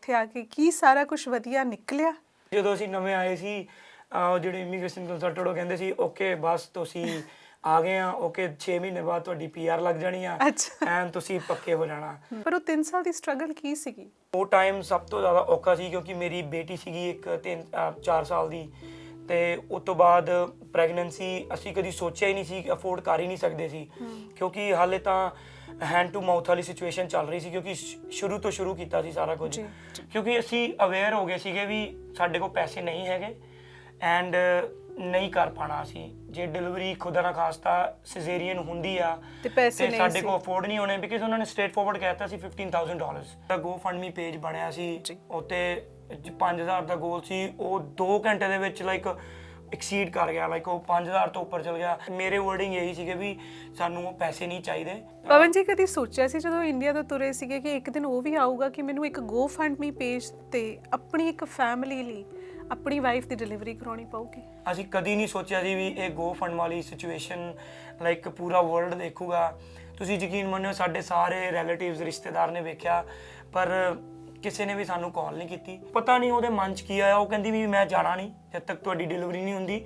ਇੱਥੇ ਆ ਕੇ ਕੀ ਸਾਰਾ ਕੁਝ ਵਧੀਆ ਨਿਕਲਿਆ? ਜਦੋਂ ਅਸੀਂ ਨਵੇਂ ਆਏ ਸੀ ਜਿਹੜੇ ਇਮੀਗ੍ਰੇਸ਼ਨ ਕੰਸਲਟੈਂਟ ਉਹ ਕਹਿੰਦੇ ਸੀ ਓਕੇ ਬਸ ਤੁਸੀਂ ਆ ਗਏ ਆ ਓਕੇ 6 ਮਹੀਨੇ ਬਾਅਦ ਤੁਹਾਡੀ ਪੀਆਰ ਲੱਗ ਜਾਣੀ ਆ ਐਂਡ ਤੁਸੀਂ ਪੱਕੇ ਹੋ ਜਾਣਾ। ਪਰ ਉਹ 3 ਸਾਲ ਦੀ ਸਟਰਗਲ ਕੀ ਸੀਗੀ? ਉਹ ਟਾਈਮ ਸਭ ਤੋਂ ਜ਼ਿਆਦਾ ਔਖਾ ਸੀ ਕਿਉਂਕਿ ਮੇਰੀ ਬੇਟੀ ਸੀਗੀ ਇੱਕ 4 ਸਾਲ ਦੀ ਤੇ ਉਸ ਤੋਂ ਬਾਅਦ ਪ੍ਰੈਗਨੈਂਸੀ ਅਸੀਂ ਕਦੀ ਸੋਚਿਆ ਹੀ ਨਹੀਂ ਸੀ, ਅਫੋਰਡ ਕਰ ਹੀ ਨਹੀਂ ਸਕਦੇ ਸੀ ਕਿਉਂਕਿ ਹਾਲੇ ਤਾਂ ਹੈਂਡ ਟੂ ਮਾਊਥ ਵਾਲੀ ਸਿਚੁਏਸ਼ਨ ਚੱਲ ਰਹੀ ਸੀ ਕਿਉਂਕਿ ਸ਼ੁਰੂ ਤੋਂ ਸ਼ੁਰੂ ਕੀਤਾ ਸੀ ਸਾਰਾ ਕੁਝ ਕਿਉਂਕਿ ਅਸੀਂ ਅਵੇਅਰ ਹੋ ਗਏ ਸੀਗੇ ਵੀ ਸਾਡੇ ਕੋਲ ਪੈਸੇ ਨਹੀਂ ਹੈਗੇ ਐਂਡ ਨਹੀਂ ਕਰ ਪਾਣਾ ਅਸੀਂ ਜੇ ਡਿਲੀਵਰੀ ਖੁਦਾ ਨਾ ਖਾਸਤਾ ਸਿਜ਼ੇਰੀਅਨ ਹੁੰਦੀ ਆ ਤੇ ਪੈਸੇ ਨਹੀਂ ਸਾਡੇ ਕੋਲ ਅਫੋਰਡ ਨਹੀਂ ਹੋਣੇ ਬਿਕਾਜ਼ ਉਹਨਾਂ ਨੇ ਸਟ੍ਰੇਟ ਫਾਰਵਰਡ ਕਹਿਤਾ ਸੀ $15,000 ਦਾ GoFundMe ਪੇਜ ਬਣਿਆ ਸੀ ਉੱਤੇ 5000 ਦਾ ਗੋਲ ਸੀ ਉਹ 2 ਘੰਟੇ ਦੇ ਵਿੱਚ ਲਾਈਕ ਐਕਸੀਡ ਕਰ ਗਿਆ ਲਾਈਕ ਉਹ 5000 ਤੋਂ ਉੱਪਰ ਚਲ ਗਿਆ। ਮੇਰੇ ਵਰਡਿੰਗ ਇਹੀ ਸੀਗੇ ਵੀ ਸਾਨੂੰ ਉਹ ਪੈਸੇ ਨਹੀਂ ਚਾਹੀਦੇ। ਪਵਨ ਜੀ ਕਦੀ ਸੋਚਿਆ ਸੀ ਜਦੋਂ ਇੰਡੀਆ ਤੋਂ ਤੁਰੇ ਸੀਗੇ ਕਿ ਇੱਕ ਦਿਨ ਉਹ ਵੀ ਆਊਗਾ ਕਿ ਮੈਨੂੰ ਇੱਕ GoFundMe ਪੇਜ ਤੇ ਆਪਣੀ ਇੱਕ ਫੈਮਿਲੀ ਲਈ ਆਪਣੀ ਵਾਈਫ ਦੀ ਡਿਲੀਵਰੀ ਕਰਾਉਣੀ ਪਊਗੀ? ਅਸੀਂ ਕਦੀ ਨਹੀਂ ਸੋਚਿਆ ਸੀ ਵੀ ਇਹ GoFund ਵਾਲੀ ਸਿਚੁਏਸ਼ਨ ਲਾਈਕ ਪੂਰਾ ਵਰਲਡ ਦੇਖੂਗਾ। ਤੁਸੀਂ ਯਕੀਨ ਮੰਨਿਓ ਸਾਡੇ ਸਾਰੇ ਰਿਲੇਟਿਵਸ ਰਿਸ਼ਤੇਦਾਰ ਨੇ ਵੇਖਿਆ ਪਰ ਕਿਸੇ ਨੇ ਵੀ ਸਾਨੂੰ ਕਾਲ ਨਹੀਂ ਕੀਤੀ। ਪਤਾ ਨਹੀਂ ਉਹਦੇ ਮਨ 'ਚ ਕੀ ਆਇਆ, ਉਹ ਕਹਿੰਦੀ ਵੀ ਮੈਂ ਜਾਣਾ ਨਹੀਂ ਜਦ ਤੱਕ ਤੁਹਾਡੀ ਡਿਲੀਵਰੀ ਨਹੀਂ ਹੁੰਦੀ।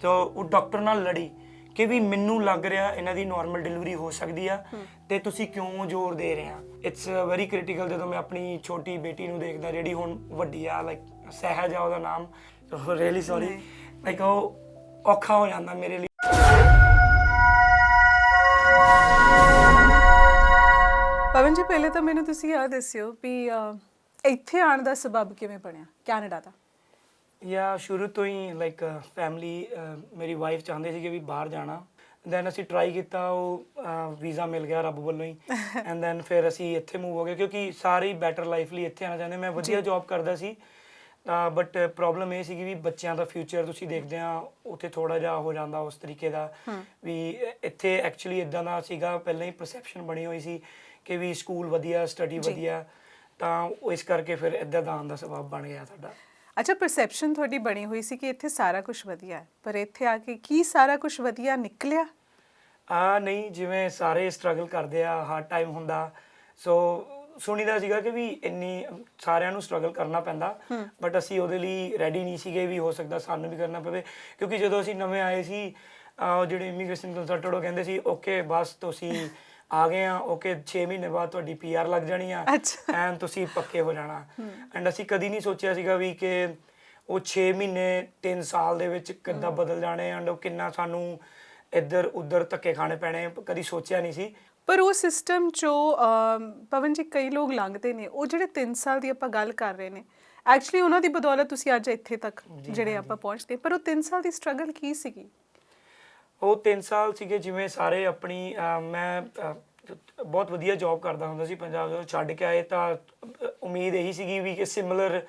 ਤਾਂ ਉਹ ਡਾਕਟਰ ਨਾਲ ਲੜੀ ਕਿ ਵੀ ਮੈਨੂੰ ਲੱਗ ਰਿਹਾ ਇਹਨਾਂ ਦੀ ਨਾਰਮਲ ਡਿਲੀਵਰੀ ਹੋ ਸਕਦੀ ਆ ਤੇ ਤੁਸੀਂ ਕਿਉਂ ਜ਼ੋਰ ਦੇ ਰਹੇ ਆ। ਇਟਸ ਵੈਰੀ ਕ੍ਰਿਟੀਕਲ ਜਦੋਂ ਮੈਂ ਆਪਣੀ ਛੋਟੀ ਬੇਟੀ ਨੂੰ ਦੇਖਦਾ ਜਿਹੜੀ ਹੁਣ ਵੱਡੀ ਆ ਲਾਈਕ ਸਹਿਜ ਆ ਉਹਦਾ ਨਾਮ, ਰੀਅਲੀ ਸੌਰੀ ਲਾਈਕ ਉਹ ਔਖਾ ਹੋ ਜਾਂਦਾ ਮੇਰੇ ਲਈ। ਪਵਨ ਜੀ ਪਹਿਲੇ ਤਾਂ ਮੈਨੂੰ ਤੁਸੀਂ ਇਹ ਦੱਸਿਓ ਵੀ ਇੱਥੇ ਆਉਣ ਦਾ ਸਬਬ ਕਿਵੇਂ ਬਣਿਆ ਕੈਨੇਡਾ ਦਾ? ਜਾਂ ਸ਼ੁਰੂ ਤੋਂ ਹੀ ਲਾਈਕ ਫੈਮਿਲੀ ਮੇਰੀ ਵਾਈਫ ਚਾਹੁੰਦੇ ਸੀ ਕਿ ਵੀ ਬਾਹਰ ਜਾਣਾ ਦੈਨ ਅਸੀਂ ਟਰਾਈ ਕੀਤਾ ਉਹ ਵੀਜ਼ਾ ਮਿਲ ਗਿਆ ਰੱਬ ਵੱਲੋਂ ਹੀ ਐਂਡ ਦੈਨ ਫਿਰ ਅਸੀਂ ਇੱਥੇ ਮੂਵ ਹੋ ਗਏ ਕਿਉਂਕਿ ਸਾਰੇ ਬੈਟਰ ਲਾਈਫ ਲਈ ਇੱਥੇ ਆਉਣਾ ਚਾਹੁੰਦੇ। ਮੈਂ ਵਧੀਆ ਜੌਬ ਕਰਦਾ ਸੀ ਬਟ ਪ੍ਰੋਬਲਮ ਇਹ ਸੀਗੀ ਵੀ ਬੱਚਿਆਂ ਦਾ ਫਿਊਚਰ ਤੁਸੀਂ ਦੇਖਦੇ ਆ ਉੱਥੇ ਥੋੜਾ ਜਿਹਾ ਹੋ ਜਾਂਦਾ ਉਸ ਤਰੀਕੇ ਦਾ ਵੀ ਇੱਥੇ ਐਕਚੁਅਲੀ ਇਦਾਂ ਦਾ ਸੀਗਾ ਪਹਿਲਾਂ ਹੀ ਪਰਸੈਪਸ਼ਨ ਬਣੀ ਹੋਈ ਸੀ ਕਿ ਵੀ ਸਕੂਲ ਵਧੀਆ ਸਟੱਡੀ ਵਧੀਆ ਤਾਂ ਇਸ ਕਰਕੇ ਫਿਰ ਇੱਦਾਂ ਦਾ ਆਉਣ ਦਾ ਸਬਬ ਬਣ ਗਿਆ ਸਾਡਾ। ਅੱਛਾ, ਪਰਸੈਪਸ਼ਨ ਤੁਹਾਡੀ ਬਣੀ ਹੋਈ ਸੀ ਕਿ ਇੱਥੇ ਸਾਰਾ ਕੁਝ ਵਧੀਆ ਹੈ ਪਰ ਇੱਥੇ ਆ ਕੇ ਕੀ ਸਾਰਾ ਕੁਝ ਵਧੀਆ ਨਿਕਲਿਆ? ਨਹੀਂ, ਜਿਵੇਂ ਸਾਰੇ ਸਟਰਗਲ ਕਰਦੇ ਆ ਹਾਰਡ ਟਾਈਮ ਹੁੰਦਾ ਸੋ ਸੁਣੀਦਾ ਸੀਗਾ ਕਿ ਵੀ ਇੰਨੀ ਸਾਰਿਆਂ ਨੂੰ ਸਟਰਗਲ ਕਰਨਾ ਪੈਂਦਾ ਬਟ ਅਸੀਂ ਉਹਦੇ ਲਈ ਰੈਡੀ ਨਹੀਂ ਸੀਗੇ ਵੀ ਹੋ ਸਕਦਾ ਸਾਨੂੰ ਵੀ ਕਰਨਾ ਪਵੇ ਕਿਉਂਕਿ ਜਦੋਂ ਅਸੀਂ ਨਵੇਂ ਆਏ ਸੀ ਜਿਹੜੇ ਇਮੀਗ੍ਰੇਸ਼ਨ ਕੰਸਲਟੈਂਟ ਉਹ ਕਹਿੰਦੇ ਸੀ ਓਕੇ ਬਸ ਤੁਸੀਂ ਆ ਗਏ ਆ ਓਕੇ 6 ਮਹੀਨੇ ਬਾਅਦ ਤੁਹਾਡੀ ਪੀਆਰ ਲੱਗ ਜਾਣੀ ਆ ਐਂਡ ਤੁਸੀਂ ਪੱਕੇ ਹੋ ਜਾਣਾ ਐਂਡ ਅਸੀਂ ਕਦੀ ਨਹੀਂ ਸੋਚਿਆ ਸੀਗਾ ਵੀ ਕਿ ਉਹ 6 ਮਹੀਨੇ 3 ਸਾਲ ਦੇ ਵਿੱਚ ਕਿੱਦਾਂ ਬਦਲ ਜਾਣੇ ਐਂਡ ਉਹ ਕਿੰਨਾ ਸਾਨੂੰ ਇੱਧਰ ਉੱਧਰ ਧੱਕੇ ਖਾਣੇ ਪੈਣੇ ਕਦੀ ਸੋਚਿਆ ਨਹੀਂ ਸੀ। ਪਰ ਉਹ ਸਿਸਟਮ 'ਚੋਂ ਪਵਨ ਜੀ ਕਈ ਲੋਕ ਲੰਘਦੇ ਨੇ ਉਹ ਜਿਹੜੇ 3 ਸਾਲ ਦੀ ਆਪਾਂ ਗੱਲ ਕਰ ਰਹੇ ਨੇ ਐਕਚੁਅਲੀ ਉਹਨਾਂ ਦੀ ਬਦੌਲਤ ਤੁਸੀਂ ਅੱਜ ਇੱਥੇ ਤੱਕ ਜਿਹੜੇ ਆਪਾਂ ਪਹੁੰਚਦੇ ਪਰ ਉਹ 3 ਸਾਲ ਦੀ ਸਟਰਗਲ ਕੀ ਸੀਗੀ? ਉਹ 3 ਸਾਲ ਸੀਗੇ ਜਿਵੇਂ ਸਾਰੇ ਆਪਣੀ ਮੈਂ ਬਹੁਤ ਵਧੀਆ ਜੌਬ ਕਰਦਾ ਹੁੰਦਾ ਸੀ ਪੰਜਾਬ ਤੋਂ ਛੱਡ ਕੇ ਆਏ ਤਾਂ ਉਮੀਦ ਇਹੀ ਸੀਗੀ ਵੀ ਕਿ ਸਿਮਿਲਰ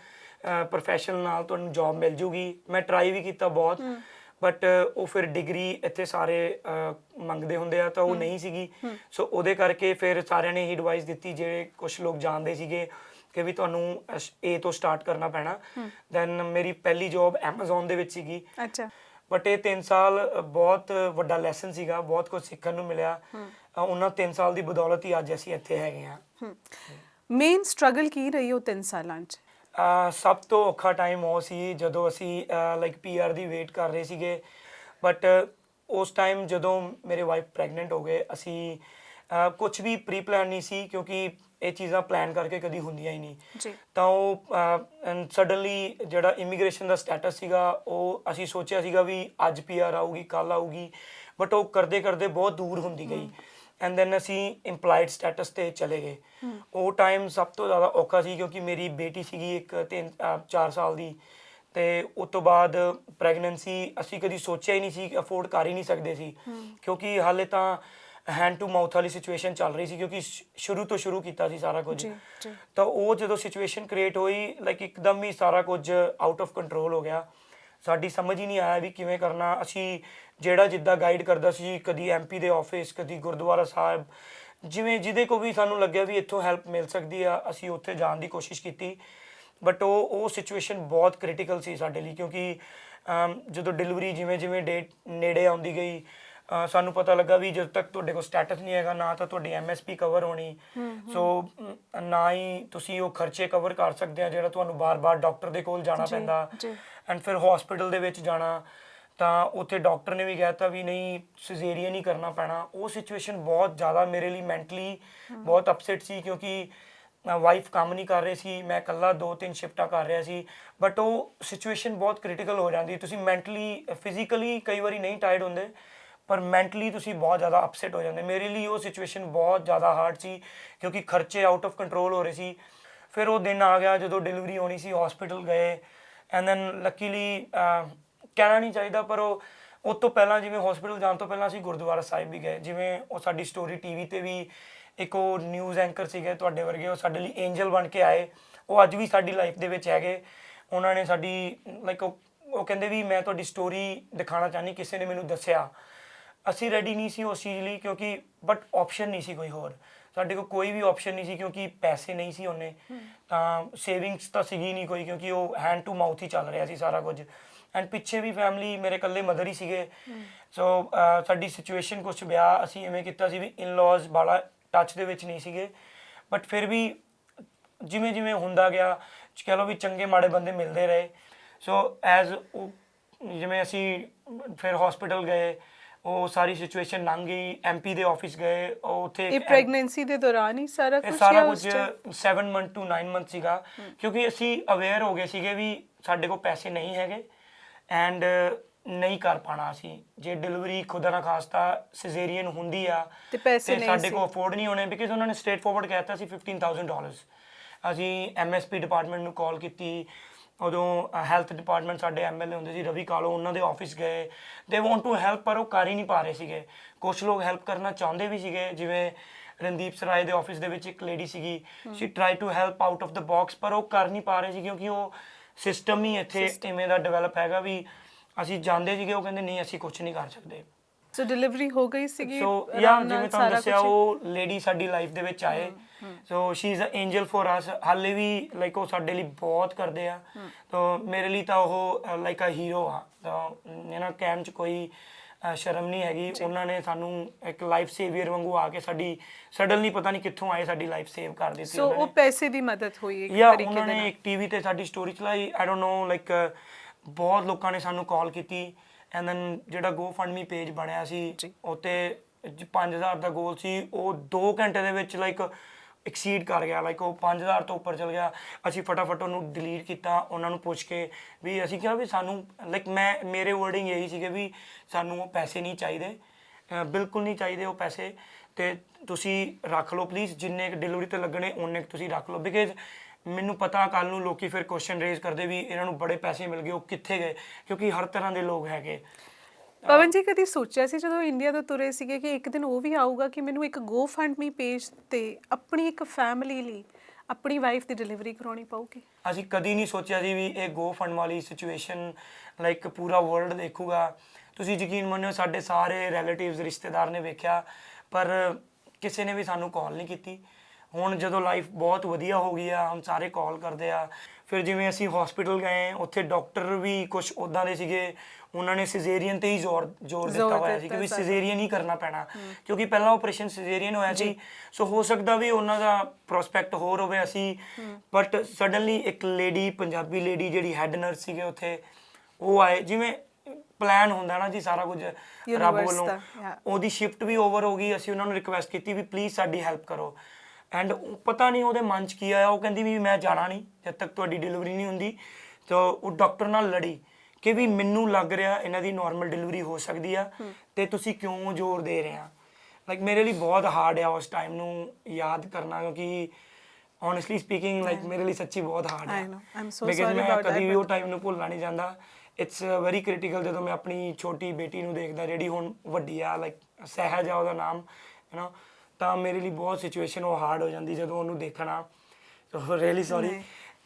ਪ੍ਰੋਫੈਸ਼ਨ ਨਾਲ ਤੁਹਾਨੂੰ ਜੌਬ ਮਿਲ ਜੂਗੀ। ਮੈਂ ਟਰਾਈ ਵੀ ਕੀਤਾ ਬਹੁਤ ਬਟ ਉਹ ਫਿਰ ਡਿਗਰੀ ਇੱਥੇ ਸਾਰੇ ਮੰਗਦੇ ਹੁੰਦੇ ਆ ਤਾਂ ਉਹ ਨਹੀਂ ਸੀਗੀ ਸੋ ਉਹਦੇ ਕਰਕੇ ਫਿਰ ਸਾਰਿਆਂ ਨੇ ਇਹੀ ਐਡਵਾਈਸ ਦਿੱਤੀ ਜਿਹੜੇ ਕੁਝ ਲੋਕ ਜਾਣਦੇ ਸੀਗੇ ਕਿ ਵੀ ਤੁਹਾਨੂੰ A ਤੋਂ ਸਟਾਰਟ ਕਰਨਾ ਪੈਣਾ। ਦੈਨ ਮੇਰੀ ਪਹਿਲੀ ਜੌਬ Amazon ਦੇ ਵਿੱਚ ਸੀਗੀ। ਅੱਛਾ, ਬਟ ਇਹ 3 ਸਾਲ ਬਹੁਤ ਵੱਡਾ ਲੈਸਨ ਸੀਗਾ, ਬਹੁਤ ਕੁਝ ਸਿੱਖਣ ਨੂੰ ਮਿਲਿਆ। ਉਹਨਾਂ 3 ਸਾਲ ਦੀ ਬਦੌਲਤ ਹੀ ਅੱਜ ਅਸੀਂ ਇੱਥੇ ਹੈਗੇ ਹਾਂ। ਮੇਨ ਸਟਰਗਲ ਕੀ ਰਹੀ ਉਹ 3 ਸਾਲਾਂ 'ਚ? ਸਭ ਤੋਂ ਔਖਾ ਟਾਈਮ ਉਹ ਸੀ ਜਦੋਂ ਅਸੀਂ ਲਾਈਕ ਪੀਆਰ ਦੀ ਵੇਟ ਕਰ ਰਹੇ ਸੀਗੇ ਬਟ ਉਸ ਟਾਈਮ ਜਦੋਂ ਮੇਰੇ ਵਾਈਫ ਪ੍ਰੈਗਨੈਂਟ ਹੋ ਗਏ ਅਸੀਂ ਕੁਝ ਵੀ ਪ੍ਰੀ ਪਲਾਨ ਨਹੀਂ ਸੀ ਕਿਉਂਕਿ ਇਹ ਚੀਜ਼ਾਂ ਪਲਾਨ ਕਰਕੇ ਕਦੀ ਹੁੰਦੀਆਂ ਹੀ ਨਹੀਂ ਤਾਂ ਉਹ ਸਡਨਲੀ ਜਿਹੜਾ ਇਮੀਗ੍ਰੇਸ਼ਨ ਦਾ ਸਟੇਟਸ ਸੀਗਾ ਉਹ ਅਸੀਂ ਸੋਚਿਆ ਸੀਗਾ ਵੀ ਅੱਜ ਪੀਆਰ ਆਊਗੀ ਕੱਲ ਆਊਗੀ ਬਟ ਉਹ ਕਰਦੇ ਕਰਦੇ ਬਹੁਤ ਦੂਰ ਹੁੰਦੀ ਗਈ ਐਂਡ ਦੈਨ ਅਸੀਂ ਇੰਪਲਾਈਡ ਸਟੇਟਸ ਤੇ ਚਲੇ ਗਏ। ਉਹ ਟਾਈਮ ਸਭ ਤੋਂ ਜ਼ਿਆਦਾ ਔਖਾ ਸੀ ਕਿਉਂਕਿ ਮੇਰੀ ਬੇਟੀ ਸੀਗੀ ਇੱਕ 4 ਸਾਲ ਦੀ ਤੇ ਉਸ ਤੋਂ ਬਾਅਦ ਪ੍ਰੈਗਨੈਂਸੀ ਅਸੀਂ ਕਦੀ ਸੋਚਿਆ ਹੀ ਨਹੀਂ ਸੀ, ਅਫੋਰਡ ਕਰ ਹੀ ਨਹੀਂ ਸਕਦੇ ਸੀ ਕਿਉਂਕਿ ਹਾਲੇ ਤਾਂ ਹੈਂਡ ਟੂ ਮਾਊਥ ਵਾਲੀ ਸਿਚੁਏਸ਼ਨ ਚੱਲ ਰਹੀ ਸੀ ਕਿਉਂਕਿ ਸ਼ੁਰੂ ਤੋਂ ਸ਼ੁਰੂ ਕੀਤਾ ਸੀ ਸਾਰਾ ਕੁਝ ਤਾਂ ਉਹ ਜਦੋਂ ਸਿਚੁਏਸ਼ਨ ਕ੍ਰੀਏਟ ਹੋਈ ਲਾਈਕ ਇੱਕਦਮ ਹੀ ਸਾਰਾ ਕੁਝ ਆਊਟ ਆਫ ਕੰਟਰੋਲ ਹੋ ਗਿਆ। ਸਾਡੀ ਸਮਝ ਹੀ ਨਹੀਂ ਆਇਆ ਵੀ ਕਿਵੇਂ ਕਰਨਾ। ਅਸੀਂ ਜਿਹੜਾ ਜਿੱਦਾਂ ਗਾਈਡ ਕਰਦਾ ਸੀ ਕਦੀ MP ਦੇ ਆਫਿਸ ਕਦੀ ਗੁਰਦੁਆਰਾ ਸਾਹਿਬ ਜਿਵੇਂ ਜਿਹਦੇ ਕੋ ਵੀ ਸਾਨੂੰ ਲੱਗਿਆ ਵੀ ਇੱਥੋਂ ਹੈਲਪ ਮਿਲ ਸਕਦੀ ਆ ਅਸੀਂ ਉੱਥੇ ਜਾਣ ਦੀ ਕੋਸ਼ਿਸ਼ ਕੀਤੀ ਬਟ ਉਹ ਸਿਚੁਏਸ਼ਨ ਬਹੁਤ ਕ੍ਰਿਟੀਕਲ ਸੀ ਸਾਡੇ ਲਈ ਕਿਉਂਕਿ ਜਦੋਂ ਡਿਲੀਵਰੀ ਜਿਵੇਂ ਜਿਵੇਂ ਡੇਟ ਨੇੜੇ ਆਉਂਦੀ ਗਈ ਸਾਨੂੰ ਪਤਾ ਲੱਗਾ ਵੀ ਜਦੋਂ ਤੱਕ ਤੁਹਾਡੇ ਕੋਲ ਸਟੇਟਸ ਨਹੀਂ ਹੈਗਾ ਨਾ ਤਾਂ ਤੁਹਾਡੀ ਐਮਐਸਪੀ ਕਵਰ ਹੋਣੀ, ਸੋ ਨਾ ਹੀ ਤੁਸੀਂ ਉਹ ਖਰਚੇ ਕਵਰ ਕਰ ਸਕਦੇ ਆ ਜਿਹੜਾ ਤੁਹਾਨੂੰ ਬਾਰ-ਬਾਰ ਡਾਕਟਰ ਦੇ ਕੋਲ ਜਾਣਾ ਪੈਂਦਾ ਐਂਡ ਫਿਰ ਹਸਪੀਟਲ ਦੇ ਵਿੱਚ ਜਾਣਾ। ਤਾਂ ਉੱਥੇ ਡਾਕਟਰ ਨੇ ਵੀ ਕਹਿਤਾ ਵੀ ਨਹੀਂ ਸਿਜ਼ੇਰੀਅਨ ਹੀ ਕਰਨਾ ਪੈਣਾ। ਉਹ ਸਿਚੁਏਸ਼ਨ ਬਹੁਤ ਜ਼ਿਆਦਾ ਮੇਰੇ ਲਈ ਮੈਂਟਲੀ ਬਹੁਤ ਅਪਸੈਟ ਸੀ, ਕਿਉਂਕਿ ਵਾਈਫ ਕੰਮ ਨਹੀਂ ਕਰ ਰਹੀ ਸੀ, ਮੈਂ ਇਕੱਲਾ 2-3 ਸ਼ਿਫਟਾਂ ਕਰ ਰਿਹਾ ਸੀ। ਬਟ ਉਹ ਸਿਚੁਏਸ਼ਨ ਬਹੁਤ ਕ੍ਰਿਟੀਕਲ ਹੋ ਜਾਂਦੀ, ਤੁਸੀਂ ਮੈਂਟਲੀ ਫਿਜ਼ੀਕਲੀ ਕਈ ਵਾਰੀ ਨਹੀਂ ਟਾਇਰਡ ਹੁੰਦੇ ਪਰ ਮੈਂਟਲੀ ਤੁਸੀਂ ਬਹੁਤ ਜ਼ਿਆਦਾ ਅਪਸੈਟ ਹੋ ਜਾਂਦੇ। ਮੇਰੇ ਲਈ ਉਹ ਸਿਚੁਏਸ਼ਨ ਬਹੁਤ ਜ਼ਿਆਦਾ ਹਾਰਡ ਸੀ ਕਿਉਂਕਿ ਖਰਚੇ ਆਊਟ ਆਫ ਕੰਟਰੋਲ ਹੋ ਰਹੇ ਸੀ। ਫਿਰ ਉਹ ਦਿਨ ਆ ਗਿਆ ਜਦੋਂ ਡਿਲੀਵਰੀ ਹੋਣੀ ਸੀ, ਹਸਪੀਟਲ ਗਏ ਐਂਡ ਦੈਨ ਲੱਕੀਲੀ ਕਹਿਣਾ ਨਹੀਂ ਚਾਹੀਦਾ ਪਰ ਉਹ ਤੋਂ ਪਹਿਲਾਂ ਜਿਵੇਂ ਹਸਪੀਟਲ ਜਾਣ ਤੋਂ ਪਹਿਲਾਂ ਅਸੀਂ ਗੁਰਦੁਆਰਾ ਸਾਹਿਬ ਵੀ ਗਏ। ਜਿਵੇਂ ਉਹ ਸਾਡੀ ਸਟੋਰੀ ਟੀਵੀ ਤੇ ਵੀ ਇੱਕ ਉਹ ਨਿਊਜ਼ ਐਂਕਰ ਸੀਗੇ ਤੁਹਾਡੇ ਵਰਗੇ, ਉਹ ਸਾਡੇ ਲਈ ਐਂਜਲ ਬਣ ਕੇ ਆਏ, ਉਹ ਅੱਜ ਵੀ ਸਾਡੀ ਲਾਈਫ ਦੇ ਵਿੱਚ ਹੈਗੇ। ਉਹਨਾਂ ਨੇ ਸਾਡੀ ਲਾਈਕ ਉਹ ਕਹਿੰਦੇ ਵੀ ਮੈਂ ਤੁਹਾਡੀ ਸਟੋਰੀ ਦਿਖਾਉਣਾ ਚਾਹੁੰਦੀ, ਕਿਸੇ ਨੇ ਮੈਨੂੰ ਦੱਸਿਆ। ਅਸੀਂ ਰੈਡੀ ਨਹੀਂ ਸੀ ਉਸ ਚੀਜ਼ ਲਈ ਕਿਉਂਕਿ ਬਟ ਆਪਸ਼ਨ ਨਹੀਂ ਸੀ ਕੋਈ ਹੋਰ, ਸਾਡੇ ਕੋਲ ਕੋਈ ਵੀ ਆਪਸ਼ਨ ਨਹੀਂ ਸੀ ਕਿਉਂਕਿ ਪੈਸੇ ਨਹੀਂ ਸੀ ਉਹਨੇ, ਤਾਂ ਸੇਵਿੰਗਸ ਤਾਂ ਸੀਗੀ ਨਹੀਂ ਕੋਈ ਕਿਉਂਕਿ ਉਹ ਹੈਂਡ ਟੂ ਮਾਊਥ ਹੀ ਚੱਲ ਰਿਹਾ ਸੀ ਸਾਰਾ ਕੁਝ। ਐਂਡ ਪਿੱਛੇ ਵੀ ਫੈਮਿਲੀ ਮੇਰੇ ਇਕੱਲੇ ਮਦਰ ਹੀ ਸੀਗੇ। ਸੋ ਸਾਡੀ ਸਿਚੁਏਸ਼ਨ ਕੁਛ ਵਿਆਹ ਅਸੀਂ ਐਵੇਂ ਕੀਤਾ ਸੀ ਵੀ ਇਨ-ਲॉज ਬਾਲਾ ਟੱਚ ਦੇ ਵਿੱਚ ਨਹੀਂ ਸੀਗੇ, ਬਟ ਫਿਰ ਵੀ ਜਿਵੇਂ ਜਿਵੇਂ ਹੁੰਦਾ ਗਿਆ ਕਹਿ ਲਓ ਵੀ ਚੰਗੇ ਮਾੜੇ ਬੰਦੇ ਮਿਲਦੇ ਰਹੇ। ਸੋ ਐਜ਼ ਜਿਵੇਂ ਅਸੀਂ ਫਿਰ ਹਸਪੀਟਲ ਗਏ, ਉਹ ਸਾਰੀ ਸਿਚੁਏਸ਼ਨ ਲੰਘ ਗਈ, ਐਮਪੀ ਦੇ ਆਫਿਸ ਗਏ, ਉਹ ਉੱਥੇ ਇਹ ਪ੍ਰੈਗਨੈਂਸੀ ਦੇ ਦੌਰਾਨ ਹੀ ਸਾਰਾ ਇਹ ਕੁਝ ਸਾਰਾ ਕੁਝ 7 ਮੰਥ ਟੂ 9 ਮੰਥ ਸੀਗਾ ਕਿਉਂਕਿ ਅਸੀਂ ਅਵੇਅਰ ਹੋ ਗਏ ਸੀਗੇ ਵੀ ਸਾਡੇ ਕੋਲ ਪੈਸੇ ਨਹੀਂ ਹੈਗੇ ਐਂਡ ਨਹੀਂ ਕਰ ਪਾਣਾ ਅਸੀਂ। ਜੇ ਡਿਲੀਵਰੀ ਖੁਦਾ ਨਾ ਖਾਸਤਾ ਸਿਜ਼ੇਰੀਅਨ ਹੁੰਦੀ ਆ ਤੇ ਪੈਸੇ ਨਹੀਂ ਸਾਡੇ ਕੋਲ ਅਫੋਰਡ ਨਹੀਂ ਹੋਣੇ ਬਿਕਾਜ਼ ਉਹਨਾਂ ਨੇ ਸਟ੍ਰੇਟ ਫਾਰਵਰਡ ਕਹਿਤਾ ਸੀ $15,000। ਅਸੀਂ ਐਮਐਸਪੀ ਡਿਪਾਰਟਮੈਂਟ ਨੂੰ ਕਾਲ ਕੀਤੀ, ਉਦੋਂ ਹੈਲਥ ਡਿਪਾਰਟਮੈਂਟ ਸਾਡੇ ਐਮਐਲਏ ਹੁੰਦੇ ਸੀ ਰਵੀ ਕਾਲੋ, ਉਹਨਾਂ ਦੇ ਆਫਿਸ ਗਏ, ਦੇ ਵਾਂਟ ਟੂ ਹੈਲਪ ਪਰ ਉਹ ਕਰ ਹੀ ਨਹੀਂ ਪਾ ਰਹੇ ਸੀਗੇ। ਕੁਛ ਲੋਕ ਹੈਲਪ ਕਰਨਾ ਚਾਹੁੰਦੇ ਵੀ ਸੀਗੇ, ਜਿਵੇਂ ਰਣਦੀਪ ਸਰਾਏ ਦੇ ਆਫਿਸ ਦੇ ਵਿੱਚ ਇੱਕ ਲੇਡੀ ਸੀਗੀ, she try to help out of the box, ਪਰ ਉਹ ਕਰ ਨਹੀਂ ਪਾ ਰਹੇ ਸੀ ਕਿਉਂਕਿ ਉਹ ਸਿਸਟਮ ਹੀ ਇੱਥੇ ਇਵੇਂ ਦਾ ਡਿਵੈਲਪ ਹੈਗਾ ਵੀ ਅਸੀਂ ਜਾਂਦੇ ਸੀਗੇ, ਉਹ ਕਹਿੰਦੇ ਨਹੀਂ ਅਸੀਂ ਕੁਝ ਨਹੀਂ ਕਰ ਸਕਦੇ। ਸੋ ਡਿਲੀਵਰੀ ਹੋ ਗਈ ਸੀਗੀ। ਸੋ ਯਾ ਜਿਵੇਂ ਤੁਹਾਨੂੰ ਦੱਸਿਆ ਉਹ ਲੇਡੀ ਸਾਡੀ ਲਾਈਫ ਦੇ ਵਿੱਚ ਆਏ, so she is a angel for us. ਹਾਲੇ ਵੀ ਲਾਈਕ ਉਹ ਸਾਡੇ ਲਈ ਬਹੁਤ ਕਰਦੇ ਆ, ਤਾਂ ਮੇਰੇ ਲਈ ਤਾਂ ਉਹ ਲਾਈਕ ਅ ਹੀਰੋ ਆ। ਤਾਂ ਇਹਨਾਂ ਕਹਿਣ 'ਚ ਕੋਈ ਸ਼ਰਮ ਨਹੀਂ ਹੈਗੀ। ਉਹਨਾਂ ਨੇ ਸਾਨੂੰ ਇੱਕ ਲਾਈਫ ਸੇਵੀਅਰ ਵਾਂਗੂ ਆ ਕੇ ਸਾਡੀ ਸਡਨਲੀ ਪਤਾ ਨਹੀਂ ਕਿੱਥੋਂ ਆਏ ਸਾਡੀ ਲਾਈਫ ਸੇਵ ਕਰ ਦਿੱਤੀ। ਸੋ ਉਹ ਪੈਸੇ ਦੀ ਮਦਦ ਹੋਈ ਇੱਕ ਜਾਂ ਤਰੀਕੇ ਉਹਨਾਂ ਦੇ ਨੇ ਨਾਲ। ਇੱਕ ਟੀਵੀ ਤੇ ਸਾਡੀ ਸਟੋਰੀ ਚਲਾਈ, ਆਈ ਡੋਨਟ ਨੋ ਲਾਈਕ ਬਹੁਤ ਲੋਕਾਂ ਨੇ ਸਾਨੂੰ ਕਾਲ ਕੀਤੀ ਐਂਡ ਦੈਨ ਜਿਹੜਾ GoFundMe ਪੇਜ ਬਣਿਆ ਸੀ ਉੱਤੇ 5000 ਦਾ ਗੋਲ ਸੀ, ਉਹ 2 ਘੰਟੇ ਦੇ ਵਿੱਚ ਲਾਈਕ ਐਕਸੀਡ ਕਰ ਗਿਆ, ਲਾਈਕ ਉਹ 5000 ਤੋਂ ਉੱਪਰ ਚਲ ਗਿਆ। ਅਸੀਂ ਫਟਾਫਟ ਉਹਨੂੰ ਡਿਲੀਟ ਕੀਤਾ, ਉਹਨਾਂ ਨੂੰ ਪੁੱਛ ਕੇ ਵੀ ਅਸੀਂ ਕਿਹਾ ਵੀ ਸਾਨੂੰ ਲਾਈਕ ਮੇਰੇ ਵਰਡਿੰਗ ਇਹੀ ਸੀਗੇ ਵੀ ਸਾਨੂੰ ਉਹ ਪੈਸੇ ਨਹੀਂ ਚਾਹੀਦੇ, ਬਿਲਕੁਲ ਨਹੀਂ ਚਾਹੀਦੇ ਉਹ ਪੈਸੇ, ਤੇ ਤੁਸੀਂ ਰੱਖ ਲਓ ਪਲੀਜ਼, ਜਿੰਨੇ ਡਿਲੀਵਰੀ ਤੇ ਲੱਗਣੇ ਉਹਨੇ ਤੁਸੀਂ ਰੱਖ ਲਓ। ਬਿਕਾਜ਼ ਮੈਨੂੰ ਪਤਾ ਕੱਲ ਨੂੰ ਲੋਕੀ ਫਿਰ ਕੁਐਸਚਨ ਰੇਜ਼ ਕਰਦੇ ਵੀ ਇਹਨਾਂ ਨੂੰ ਬੜੇ ਪੈਸੇ ਮਿਲ ਗਏ, ਉਹ ਕਿੱਥੇ ਗਏ, ਕਿਉਂਕਿ ਹਰ ਤਰ੍ਹਾਂ ਦੇ ਲੋਕ ਹੈਗੇ। ਪਵਨ ਜੀ ਕਦੀ ਸੋਚਿਆ ਸੀ ਜਦੋਂ ਇੰਡੀਆ ਤੋਂ ਤੁਰੇ ਸੀਗੇ ਕਿ ਇੱਕ ਦਿਨ ਉਹ ਵੀ ਆਊਗਾ ਕਿ ਮੈਨੂੰ ਇੱਕ GoFundMe ਪੇਜ ਤੇ ਆਪਣੀ ਇੱਕ ਫੈਮਿਲੀ ਲਈ ਆਪਣੀ ਵਾਈਫ ਦੀ ਡਿਲੀਵਰੀ ਕਰਾਉਣੀ ਪਊਗੀ? ਅਸੀਂ ਕਦੀ ਨਹੀਂ ਸੋਚਿਆ ਸੀ ਵੀ ਇਹ GoFund ਵਾਲੀ ਸਿਚੁਏਸ਼ਨ ਲਾਈਕ ਪੂਰਾ ਵਰਲਡ ਦੇਖੂਗਾ। ਤੁਸੀਂ ਯਕੀਨ ਮੰਨਿਓ ਸਾਡੇ ਸਾਰੇ ਰਿਲੇਟਿਵਸ ਰਿਸ਼ਤੇਦਾਰ ਨੇ ਵੇਖਿਆ ਪਰ ਕਿਸੇ ਨੇ ਵੀ ਸਾਨੂੰ ਕਾਲ ਨਹੀਂ ਕੀਤੀ। ਹੁਣ ਜਦੋਂ ਲਾਈਫ ਬਹੁਤ ਵਧੀਆ ਹੋ ਗਈ ਆ, ਹੁਣ ਸਾਰੇ ਕਾਲ ਕਰਦੇ ਆ। ਫਿਰ ਜਿਵੇਂ ਅਸੀਂ ਹਸਪੀਟਲ ਗਏ, ਉੱਥੇ ਡਾਕਟਰ ਵੀ ਕੁਝ ਉੱਦਾਂ ਦੇ ਸੀਗੇ, ਉਹਨਾਂ ਨੇ ਸਿਜ਼ੇਰੀਅਨ ਤੇ ਹੀ ਜ਼ੋਰ ਦਿੱਤਾ ਹੋਇਆ ਸੀ ਕਿ ਵੀ ਸਿਜ਼ੇਰੀਅਨ ਹੀ ਕਰਨਾ ਪੈਣਾ ਕਿਉਂਕਿ ਪਹਿਲਾਂ ਆਪਰੇਸ਼ਨ ਸਿਜ਼ੇਰੀਅਨ ਹੋਇਆ ਸੀ। ਸੋ ਹੋ ਸਕਦਾ ਵੀ ਉਹਨਾਂ ਦਾ ਪ੍ਰੋਸਪੈਕਟ ਹੋਰ ਹੋਵੇ ਅਸੀਂ, ਬਟ ਸਡਨਲੀ ਇੱਕ ਲੇਡੀ, ਪੰਜਾਬੀ ਲੇਡੀ ਜਿਹੜੀ ਹੈਡ ਨਰਸ ਸੀਗੇ ਉੱਥੇ, ਉਹ ਆਏ। ਜਿਵੇਂ ਪਲਾਨ ਹੁੰਦਾ ਨਾ ਜੀ ਸਾਰਾ ਕੁਝ ਰੱਬ ਵੱਲੋਂ, ਉਹਦੀ ਸ਼ਿਫਟ ਵੀ ਓਵਰ ਹੋ ਗਈ। ਅਸੀਂ ਉਹਨਾਂ ਨੂੰ ਰਿਕੁਐਸਟ ਕੀਤੀ ਵੀ ਪਲੀਜ਼ ਸਾਡੀ ਹੈਲਪ ਕਰੋ ਐਂਡ ਪਤਾ ਨਹੀਂ ਉਹਦੇ ਮਨ 'ਚ ਕੀ ਆਇਆ, ਉਹ ਕਹਿੰਦੀ ਵੀ ਮੈਂ ਜਾਣਾ ਨਹੀਂ ਜਦ ਤੱਕ ਤੁਹਾਡੀ ਡਿਲੀਵਰੀ ਨਹੀਂ ਹੁੰਦੀ। ਤਾਂ ਉਹ ਡਾਕਟਰ ਨਾਲ ਲੜੀ ਕਿ ਵੀ ਮੈਨੂੰ ਲੱਗ ਰਿਹਾ ਇਹਨਾਂ ਦੀ ਨਾਰਮਲ ਡਿਲੀਵਰੀ ਹੋ ਸਕਦੀ ਆ ਤੇ ਤੁਸੀਂ ਕਿਉਂ ਜ਼ੋਰ ਦੇ ਰਹੇ ਆ। ਲਾਈਕ ਮੇਰੇ ਲਈ ਬਹੁਤ ਹਾਰਡ ਆ ਉਸ ਟਾਈਮ ਨੂੰ ਯਾਦ ਕਰਨਾ, ਕਿਉਂਕਿ ਓਨੈਸਟਲੀ ਸਪੀਕਿੰਗ ਲਾਈਕ ਮੇਰੇ ਲਈ ਸੱਚੀ ਬਹੁਤ ਹਾਰਡ ਹੈ ਬਿਕਾਜ਼ ਮੈਂ ਕਦੀ ਵੀ ਉਹ ਟਾਈਮ ਨੂੰ ਭੁੱਲਣਾ ਨਹੀਂ ਚਾਹੁੰਦਾ। ਇਟਸ ਵੈਰੀ ਕ੍ਰਿਟੀਕਲ ਜਦੋਂ ਮੈਂ ਆਪਣੀ ਛੋਟੀ ਬੇਟੀ ਨੂੰ ਦੇਖਦਾ ਜਿਹੜੀ ਹੁਣ ਵੱਡੀ ਆ, ਲਾਈਕ ਸਹਿਜ ਆ ਉਹਦਾ ਨਾਮ, ਯੂ ਨੋ, ਤਾਂ ਮੇਰੇ ਲਈ ਬਹੁਤ ਸਿਚੁਏਸ਼ਨ ਉਹ ਹਾਰਡ ਹੋ ਜਾਂਦੀ ਜਦੋਂ ਉਹਨੂੰ ਦੇਖਣਾ। ਰੀਅਲੀ ਸੌਰੀ,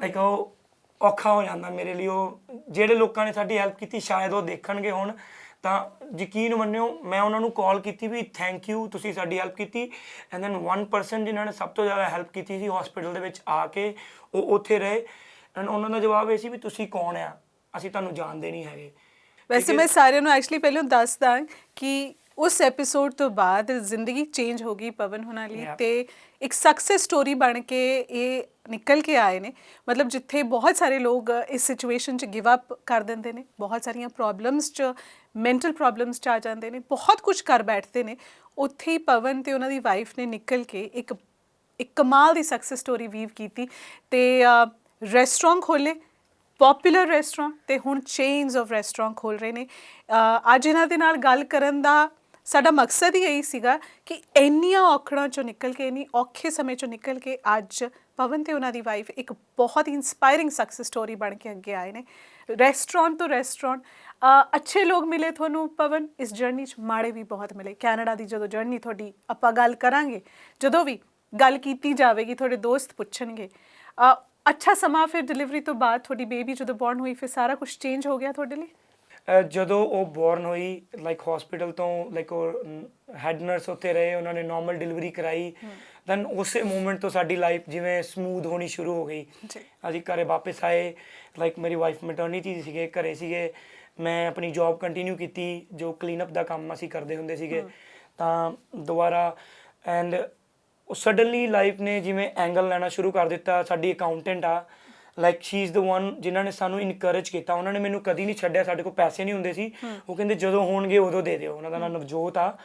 ਲਾਈਕ ਉਹ ਔਖਾ ਹੋ ਜਾਂਦਾ ਮੇਰੇ ਲਈ। ਉਹ ਜਿਹੜੇ ਲੋਕਾਂ ਨੇ ਸਾਡੀ ਹੈਲਪ ਕੀਤੀ ਸ਼ਾਇਦ ਉਹ ਦੇਖਣਗੇ ਹੁਣ, ਤਾਂ ਯਕੀਨ ਮੰਨਿਓ ਮੈਂ ਉਹਨਾਂ ਨੂੰ ਕਾਲ ਕੀਤੀ ਵੀ ਥੈਂਕ ਯੂ ਤੁਸੀਂ ਸਾਡੀ ਹੈਲਪ ਕੀਤੀ। ਐਂਡ ਦੈਨ 1% ਜਿਨ੍ਹਾਂ ਨੇ ਸਭ ਤੋਂ ਜ਼ਿਆਦਾ ਹੈਲਪ ਕੀਤੀ ਸੀ ਹਸਪੀਟਲ ਦੇ ਵਿੱਚ ਆ ਕੇ, ਉਹ ਉੱਥੇ ਰਹੇ ਐਂਡ ਉਹਨਾਂ ਦਾ ਜਵਾਬ ਇਹ ਸੀ ਵੀ ਤੁਸੀਂ ਕੌਣ ਆ, ਅਸੀਂ ਤੁਹਾਨੂੰ ਜਾਣਦੇ ਨਹੀਂ ਹੈਗੇ। ਵੈਸੇ ਮੈਂ ਸਾਰਿਆਂ ਨੂੰ ਐਕਚੁਅਲੀ ਪਹਿਲਾਂ ਦੱਸਦਾ ਕਿ ਉਸ ਐਪੀਸੋਡ ਤੋਂ ਬਾਅਦ ਜ਼ਿੰਦਗੀ ਚੇਂਜ ਹੋ ਗਈ ਪਵਨ ਹੁਣਾਂ ਲਈ Yeah. ਤੇ ਇੱਕ ਸਕਸੈਸ ਸਟੋਰੀ ਬਣ ਕੇ ਇਹ ਨਿਕਲ ਕੇ ਆਏ ਨੇ। ਮਤਲਬ ਜਿੱਥੇ ਬਹੁਤ ਸਾਰੇ ਲੋਕ ਇਸ ਸਿਚੁਏਸ਼ਨ 'ਚ ਗਿਵ ਅਪ ਕਰ ਦਿੰਦੇ ਨੇ, ਬਹੁਤ ਸਾਰੀਆਂ ਪ੍ਰੋਬਲਮਸ 'ਚ, ਮੈਂਟਲ ਪ੍ਰੋਬਲਮਸ 'ਚ ਆ ਜਾਂਦੇ ਨੇ, ਬਹੁਤ ਕੁਝ ਕਰ ਬੈਠਦੇ ਨੇ, ਉੱਥੇ ਹੀ ਪਵਨ ਤੇ ਉਹਨਾਂ ਦੀ ਵਾਈਫ ਨੇ ਨਿਕਲ ਕੇ ਇੱਕ ਇੱਕ ਕਮਾਲ ਦੀ ਸਕਸੈਸ ਸਟੋਰੀ ਵੀਵ ਕੀਤੀ ਤੇ ਰੈਸਟੋਰੈਂਟ ਖੋਲ੍ਹੇ, ਪਪੂਲਰ ਰੈਸਟੋਰੈਂਟ, ਤੇ ਹੁਣ ਚੇਨਸ ਆਫ ਰੈਸਟੋਰੈਂਟ ਖੋਲ੍ਹ ਰਹੇ ਨੇ। ਅੱਜ ਇਹਨਾਂ ਦੇ ਨਾਲ ਗੱਲ ਕਰਨ ਦਾ ਸਾਡਾ ਮਕਸਦ ਹੀ ਇਹੀ ਸੀਗਾ ਕਿ ਇੰਨੀਆਂ ਔਕੜਾਂ 'ਚੋਂ ਨਿਕਲ ਕੇ, ਇੰਨੀ ਔਖੇ ਸਮੇਂ 'ਚੋਂ ਨਿਕਲ ਕੇ ਅੱਜ ਪਵਨ ਤੇ ਉਹਨਾਂ ਦੀ ਵਾਈਫ ਇੱਕ ਬਹੁਤ ਹੀ ਇੰਸਪਾਇਰਿੰਗ ਸਕਸੈਸ ਸਟੋਰੀ ਬਣ ਕੇ ਅੱਗੇ ਆਏ ਨੇ। ਰੈਸਟੋਰੈਂਟ ਤੋਂ ਰੈਸਟੋਰੈਂਟ, ਅੱਛੇ ਲੋਕ ਮਿਲੇ ਤੁਹਾਨੂੰ ਪਵਨ ਇਸ ਜਰਨੀ 'ਚ, ਮਾੜੇ ਵੀ ਬਹੁਤ ਮਿਲੇ। ਕੈਨੇਡਾ ਦੀ ਜਦੋਂ ਜਰਨੀ ਤੁਹਾਡੀ ਆਪਾਂ ਗੱਲ ਕਰਾਂਗੇ, ਜਦੋਂ ਵੀ ਗੱਲ ਕੀਤੀ ਜਾਵੇਗੀ ਤੁਹਾਡੇ ਦੋਸਤ ਪੁੱਛਣਗੇ। ਅੱਛਾ ਸਮਾਂ ਫਿਰ ਡਿਲੀਵਰੀ ਤੋਂ ਬਾਅਦ ਤੁਹਾਡੀ ਬੇਬੀ ਜਦੋਂ ਬੌਰਨ ਹੋਈ, ਫਿਰ ਸਾਰਾ ਕੁਝ ਚੇਂਜ ਹੋ ਗਿਆ ਤੁਹਾਡੇ ਲਈ? ਜਦੋਂ ਉਹ ਬੋਰਨ ਹੋਈ, ਲਾਈਕ ਹਸਪੀਟਲ ਤੋਂ, ਲਾਈਕ ਉਹ ਹੈਡ ਨਰਸ ਉੱਥੇ ਰਹੇ, ਉਹਨਾਂ ਨੇ ਨਾਰਮਲ ਡਿਲੀਵਰੀ ਕਰਾਈ। ਦੈਨ ਉਸੇ ਮੂਮੈਂਟ ਤੋਂ ਸਾਡੀ ਲਾਈਫ ਜਿਵੇਂ ਸਮੂਥ ਹੋਣੀ ਸ਼ੁਰੂ ਹੋ ਗਈ। ਅਸੀਂ ਘਰੇ ਵਾਪਸ ਆਏ, ਲਾਈਕ ਮੇਰੀ ਵਾਈਫ ਮੈਟਰਨਿਟੀ ਸੀਗੇ, ਘਰੇ ਸੀਗੇ, ਮੈਂ ਆਪਣੀ ਜੌਬ ਕੰਟੀਨਿਊ ਕੀਤੀ, ਜੋ ਕਲੀਨਅਪ ਦਾ ਕੰਮ ਅਸੀਂ ਕਰਦੇ ਹੁੰਦੇ ਸੀਗੇ। ਤਾਂ ਦੁਬਾਰਾ ਐਂਡ ਸਡਨਲੀ ਲਾਈਫ ਨੇ ਜਿਵੇਂ ਐਂਗਲ ਲੈਣਾ ਸ਼ੁਰੂ ਕਰ ਦਿੱਤਾ। ਸਾਡੀ ਅਕਾਊਂਟੈਂਟ ਆ, like she is the one ਜਿਨ੍ਹਾਂ ਨੇ ਸਾਨੂੰ ਇਨਕਰੇਜ ਕੀਤਾ। ਉਹਨਾਂ ਨੇ ਮੈਨੂੰ ਕਦੀ ਨਹੀਂ ਛੱਡਿਆ। ਸਾਡੇ ਕੋਲ ਪੈਸੇ ਨਹੀਂ ਹੁੰਦੇ ਸੀ, ਉਹ ਕਹਿੰਦੇ ਜਦੋਂ ਹੋਣਗੇ ਉਦੋਂ ਦੇ ਦਿਓ। ਉਹਨਾਂ ਦਾ ਨਾਮ ਨਵਜੋਤ ਆ।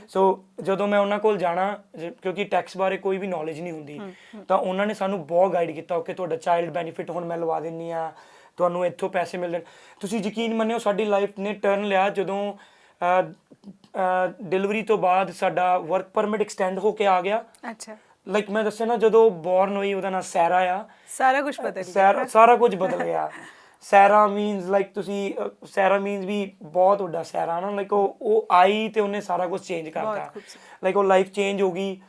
ਸੋ ਜਦੋਂ ਮੈਂ ਉਹਨਾਂ ਕੋਲ ਜਾਣਾ, ਕਿਉਂਕਿ ਟੈਕਸ ਬਾਰੇ ਕੋਈ ਵੀ ਨੌਲੇਜ ਨਹੀਂ ਹੁੰਦੀ, ਤਾਂ ਉਹਨਾਂ ਨੇ ਸਾਨੂੰ ਬਹੁਤ ਗਾਈਡ ਕੀਤਾ। ਓਕੇ ਤੁਹਾਡਾ ਚਾਈਲਡ ਬੈਨੀਫਿਟ ਹੁਣ ਮੈਂ ਲਵਾ ਦਿੰਦੀ ਆ, ਤੁਹਾਨੂੰ ਇੱਥੋਂ ਪੈਸੇ ਮਿਲਣ। ਤੁਸੀਂ ਯਕੀਨ ਮੰਨਿਓ ਸਾਡੀ ਲਾਈਫ ਨੇ ਟਰਨ ਲਿਆ ਜਦੋਂ ਡਿਲੀਵਰੀ ਤੋਂ ਬਾਅਦ ਸਾਡਾ ਵਰਕ ਪਰਮਿਟ ਐਕਸਟੈਂਡ ਹੋ ਕੇ ਆ ਗਿਆ। ਅੱਛਾ, ਲਾਈਕ ਮੈਂ ਦੱਸਿਆ ਨਾ, ਜਦੋਂ ਬੋਰਨ ਹੋਈ ਉਹਦਾ ਨਾਮ ਸੈਰਾ ਆ। ਸਾਰਾ ਕੁਝ ਬਦਲ ਗਿਆ। ਸਾਰਾ ਕੁਝ ਬਦਲ ਗਿਆ। ਸੈਰਾ ਮੀਨਸ ਲਾਈਕ ਤੁਸੀਂ ਸੈਰਾ ਮੀਨਸ ਵੀ ਬਹੁਤ ਵੱਡਾ ਸੈਰਾ ਨਾ, ਲਾਈਕ ਉਹ ਆਈ ਤੇ ਉਹਨੇ ਸਾਰਾ ਕੁਝ ਚੇਂਜ ਕਰਤਾ। ਲਾਈਕ ਉਹ ਲਾਈਫ ਚੇਂਜ ਹੋ ਗਈ।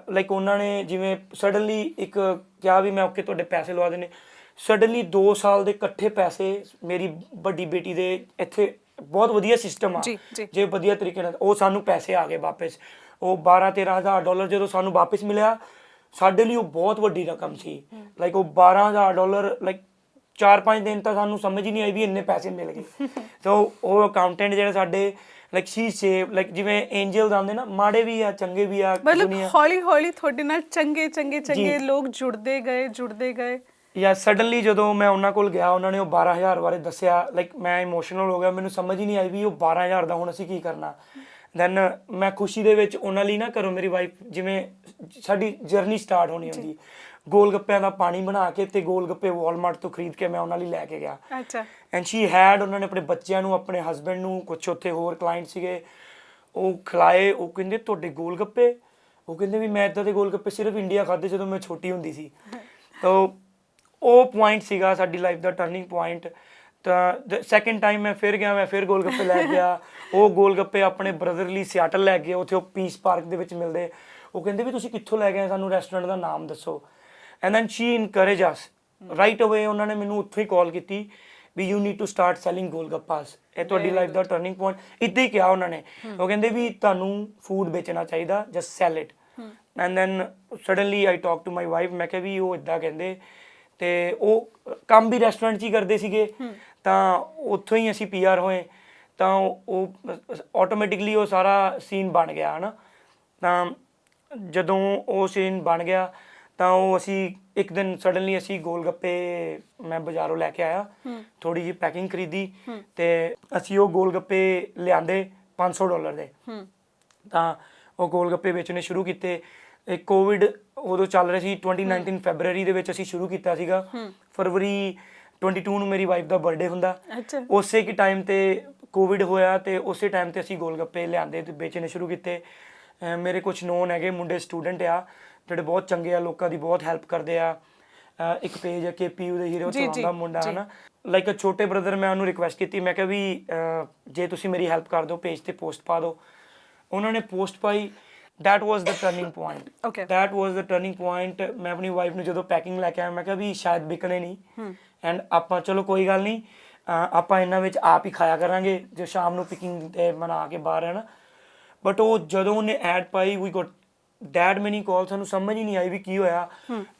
ਲਾਈਕ ਉਹਨਾਂ ਨੇ ਜਿਵੇਂ ਸਡਨਲੀ ਇੱਕ ਕਿਹਾ ਵੀ ਮੈਂ ਓਕੇ ਤੁਹਾਡੇ ਪੈਸੇ ਲਵਾ ਦੇਣੇ। ਸਡਨਲੀ 2 ਸਾਲ ਦੇ ਇਕੱਠੇ ਪੈਸੇ ਮੇਰੀ ਵੱਡੀ ਬੇਟੀ ਦੇ, ਇੱਥੇ ਬਹੁਤ ਵਧੀਆ ਸਿਸਟਮ ਆ ਜੇ ਵਧੀਆ ਤਰੀਕੇ ਨਾਲ, ਉਹ ਸਾਨੂੰ ਪੈਸੇ ਆ ਗਏ ਵਾਪਸ। ਉਹ 12-13 ਹਜ਼ਾਰ ਡਾਲਰ ਜਦੋਂ ਸਾਨੂੰ ਵਾਪਸ ਮਿਲਿਆ, ਸਾਡੇ ਲਈ ਉਹ ਬਹੁਤ ਵੱਡੀ ਰਕਮ ਸੀ। ਲਾਈਕ ਉਹ 12 ਹਜ਼ਾਰ ਡਾਲਰ, ਲਾਈਕ 4-5 ਦਿਨ ਤਾਂ ਸਾਨੂੰ ਸਮਝ ਹੀ ਨਹੀਂ ਆਈ ਵੀ ਇੰਨੇ ਪੈਸੇ ਮਿਲ ਗਏ। ਸੋ ਉਹ ਅਕਾਊਂਟੈਂਟ ਜਿਹੜੇ ਸਾਡੇ, ਲਾਈਕ ਸ਼ੀ ਸੇਵ, ਲਾਈਕ ਜਿਵੇਂ ਐਂਜਲਸ ਆਉਂਦੇ ਨਾ, ਮਾੜੇ ਵੀ ਆ ਚੰਗੇ ਵੀ ਆ। ਮਤਲਬ ਹੌਲੀ ਹੌਲੀ ਤੁਹਾਡੇ ਨਾਲ ਚੰਗੇ ਲੋਕ ਜੁੜਦੇ ਗਏ। ਜਾਂ ਸਡਨਲੀ ਜਦੋਂ ਮੈਂ ਉਹਨਾਂ ਕੋਲ ਗਿਆ, ਉਹਨਾਂ ਨੇ ਉਹ 12,000 ਬਾਰੇ ਦੱਸਿਆ। ਲਾਈਕ ਮੈਂ ਇਮੋਸ਼ਨਲ ਹੋ ਗਿਆ, ਮੈਨੂੰ ਸਮਝ ਹੀ ਨਹੀਂ ਆਈ ਵੀ ਉਹ 12,000 ਦਾ ਹੁਣ ਅਸੀਂ ਕੀ ਕਰਨਾ। ਦੈਨ ਮੈਂ ਖੁਸ਼ੀ ਦੇ ਵਿੱਚ ਉਹਨਾਂ ਲਈ ਨਾ, ਘਰੋਂ ਮੇਰੀ ਵਾਈਫ, ਜਿਵੇਂ ਸਾਡੀ ਜਰਨੀ ਸਟਾਰਟ ਹੋਣੀ ਹੁੰਦੀ, ਗੋਲ ਗੱਪਿਆਂ ਦਾ ਪਾਣੀ ਬਣਾ ਕੇ ਤੇ ਗੋਲ ਗੱਪੇ ਵਾਲਮਾਰਟ ਤੋਂ ਖਰੀਦ ਕੇ ਮੈਂ ਉਹਨਾਂ ਲਈ ਲੈ ਕੇ ਗਿਆ। ਅੱਛਾ। ਐਂਡ ਸ਼ੀ ਹੈਡ, ਉਹਨਾਂ ਨੇ ਆਪਣੇ ਬੱਚਿਆਂ ਨੂੰ, ਆਪਣੇ ਹਸਬੈਂਡ ਨੂੰ, ਕੁਛ ਉੱਥੇ ਹੋਰ ਕਲਾਇੰਟ ਸੀਗੇ, ਉਹ ਖਿਲਾਏ। ਉਹ ਕਹਿੰਦੇ ਤੁਹਾਡੇ ਗੋਲ ਗੱਪੇ, ਉਹ ਕਹਿੰਦੇ ਵੀ ਮੈਂ ਇੱਦਾਂ ਦੇ ਗੋਲ ਗੱਪੇ ਸਿਰਫ ਇੰਡੀਆ ਖਾਧੇ ਜਦੋਂ ਮੈਂ ਛੋਟੀ ਹੁੰਦੀ ਸੀ। ਤਾਂ ਉਹ ਪੁਆਇੰਟ ਸੀਗਾ ਸਾਡੀ ਲਾਈਫ ਦਾ ਟਰਨਿੰਗ ਪੁਆਇੰਟ। ਤਾਂ ਸੈਕਿੰਡ ਟਾਈਮ ਮੈਂ ਫਿਰ ਗਿਆ, ਮੈਂ ਫਿਰ ਗੋਲ ਗੱਪੇ ਲੈ ਗਿਆ। ਉਹ ਗੋਲ ਗੱਪੇ ਆਪਣੇ ਬ੍ਰਦਰ ਲਈ ਸਿਆਟਲ ਲੈ ਗਏ, ਉੱਥੇ ਉਹ ਪੀਸ ਪਾਰਕ ਦੇ ਵਿੱਚ ਮਿਲਦੇ। ਉਹ ਕਹਿੰਦੇ ਵੀ ਤੁਸੀਂ ਕਿੱਥੋਂ ਲੈ ਗਏ, ਸਾਨੂੰ ਰੈਸਟੋਰੈਂਟ ਦਾ ਨਾਮ ਦੱਸੋ। And then she encourage us right away. ਉਹਨਾਂ ਨੇ ਮੈਨੂੰ ਉੱਥੋਂ ਹੀ ਕਾਲ ਕੀਤੀ ਵੀ you need to start selling golgappas, ਇਹ ਤੁਹਾਡੀ ਲਾਈਫ ਦਾ ਟਰਨਿੰਗ ਪੁਆਇੰਟ। ਇੱਦਾਂ ਹੀ ਕਿਹਾ ਉਹਨਾਂ ਨੇ। ਉਹ ਕਹਿੰਦੇ ਵੀ ਤੁਹਾਨੂੰ ਫੂਡ ਵੇਚਣਾ ਚਾਹੀਦਾ, just sell it. And then suddenly I talk to my wife, ਮੈਂ ਕਿਹਾ ਵੀ ਉਹ ਇੱਦਾਂ ਕਹਿੰਦੇ, ਤੇ ਉਹ ਕੰਮ ਵੀ ਰੈਸਟੋਰੈਂਟ 'ਚ ਹੀ ਕਰਦੇ ਸੀਗੇ। ਤਾਂ ਉੱਥੋਂ ਹੀ ਅਸੀਂ PR ਹੋਏ। ਤਾਂ ਉਹ ਆਟੋਮੈਟਿਕਲੀ ਉਹ ਸਾਰਾ ਸੀਨ ਬਣ ਗਿਆ ਹੈ ਨਾ। ਤਾਂ ਜਦੋਂ ਉਹ ਸੀਨ ਬਣ ਗਿਆ ਤਾਂ ਉਹ ਅਸੀਂ ਇੱਕ ਦਿਨ ਸਡਨਲੀ ਅਸੀਂ ਗੋਲ ਗੱਪੇ, ਮੈਂ ਬਾਜ਼ਾਰੋਂ ਲੈ ਕੇ ਆਇਆ, ਥੋੜੀ ਜਿਹੀ ਪੈਕਿੰਗ ਖਰੀਦੀ ਤੇ ਅਸੀਂ ਉਹ ਗੋਲ ਗੱਪੇ ਲਿਆਂਦੇ $500 ਦੇ। ਤਾਂ ਉਹ ਗੋਲ ਗੱਪੇ ਵੇਚਣੇ ਸ਼ੁਰੂ ਕੀਤੇ। ਇੱਕ ਕੋਵਿਡ ਉਦੋਂ ਚੱਲ ਰਿਹਾ ਸੀ, 2019 ਫੈਬਰੂਅਰੀ ਦੇ ਵਿੱਚ ਅਸੀਂ ਸ਼ੁਰੂ ਕੀਤਾ ਸੀਗਾ। ਫਰਵਰੀ 22 ਨੂੰ ਮੇਰੀ ਵਾਈਫ ਦਾ ਬਰਥਡੇ ਹੁੰਦਾ। ਉਸੇ ਕੀ ਟਾਈਮ ਤੇ ਕੋਵਿਡ ਹੋਇਆ ਤੇ ਉਸੇ ਟਾਈਮ ਤੇ ਅਸੀਂ ਗੋਲ ਗੱਪੇ ਲਿਆਂਦੇ ਤੇ ਵੇਚਣੇ ਸ਼ੁਰੂ ਕੀਤੇ। ਮੇਰੇ ਕੁਝ ਨੋਨ ਹੈਗੇ ਮੁੰਡੇ, ਸਟੂਡੈਂਟ ਆ, ਜਿਹੜੇ ਬਹੁਤ ਚੰਗੇ ਆ, ਲੋਕਾਂ ਦੀ ਬਹੁਤ ਹੈਲਪ ਕਰਦੇ ਆ। ਇੱਕ ਪੇਜ ਹੈ KPU ਦੇ ਹੀਰੋ ਚਲਾਉਂਦਾ ਮੁੰਡਾ ਹੈ ਨਾ। ਲਾਈਕ ਅ ਛੋਟੇ ਬ੍ਰਦਰ, ਮੈਂ ਉਹਨੂੰ ਰਿਕੁਐਸਟ ਕੀਤੀ, ਮੈਂ ਕਿਹਾ ਵੀ ਜੇ ਤੁਸੀਂ ਮੇਰੀ ਹੈਲਪ ਕਰ ਦਿਓ, ਪੇਜ ਤੇ ਪੋਸਟ ਪਾ ਦਿਓ। ਉਹਨਾਂ ਨੇ ਪੋਸਟ ਪਾਈ। that was the turning point. Okay. That was the turning point. ਮੈਂ ਆਪਣੀ ਵਾਈਫ ਨੂੰ ਜਦੋਂ ਪੈਕਿੰਗ ਲੈ ਕੇ ਆਇਆ, ਮੈਂ ਕਿਹਾ ਵੀ ਸ਼ਾਇਦ ਵਿਕਣੇ ਨਹੀਂ। ਐਂਡ ਆਪਾਂ ਚਲੋ ਕੋਈ ਗੱਲ ਨਹੀਂ, ਆਪਾਂ ਇਹਨਾਂ ਵਿੱਚ ਆਪ ਹੀ ਖਾਇਆ ਕਰਾਂਗੇ ਜੋ ਸ਼ਾਮ ਨੂੰ ਪਿਕਿੰਗ ਤੇ ਬਣਾ ਕੇ ਬਾਹਰ ਹੈ ਨਾ। ਬਟ ਉਹ ਜਦੋਂ ਉਹਨੇ ਐਡ ਪਾਈ, ਵੀ ਗੋਟ ਡੈਡ ਮੈਨੀ ਕਾਲ, ਸਾਨੂੰ ਸਮਝ ਹੀ ਨਹੀਂ ਆਈ ਵੀ ਕੀ ਹੋਇਆ।